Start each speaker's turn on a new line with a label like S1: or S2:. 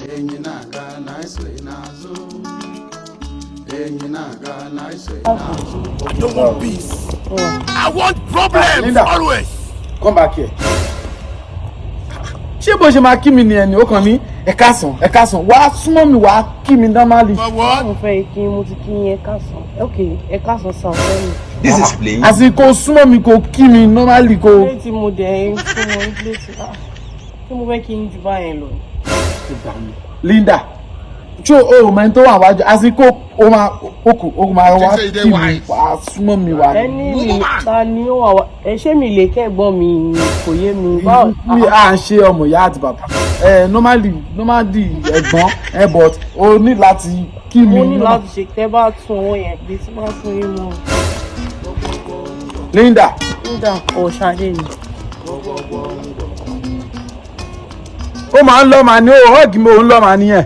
S1: I don't want peace. I want problems. Linda, always.
S2: Come back here. Ṣé bó ṣe máa kí mi ni ẹni ó kàn ní ẹ káàsán wá súnmọ́ mi wá kí mi normally.
S3: Mo fẹ́ kí mo ti kí ẹ káàsán. Okay, ẹ káàsán sàn fẹ́ mi.
S4: This is playing.
S2: Àsìkò súnmọ́ mi kò kí mi normally kò.
S3: Ṣé tí mo dẹ̀ ń fún wọn ilé tí mo fẹ́ kí n jù báyẹn lọ.
S2: Linda, ṣé o mọ̀ ẹni tó wà wájú àsìkò o máa wá kí mi wá súnmọ́ mi wá.
S3: Ẹni mi ta ni ó wà wá ṣé mi lè kẹ́gbọ́n mi kò yé mi.
S2: Mi à ń ṣe ọmọ ìyá àti bàbá. Normally ẹ̀gbọ́n but o ní láti kí mi.
S3: Mo ní láti ṣe tẹ́ bá tún owó yẹn bí tí bá tún yín mọ́.
S2: Linda
S3: Ọ̀ṣadé ni.
S2: ó máa ń lọ́ màá ní ó hug mi òun lọ́ màá nìyẹn.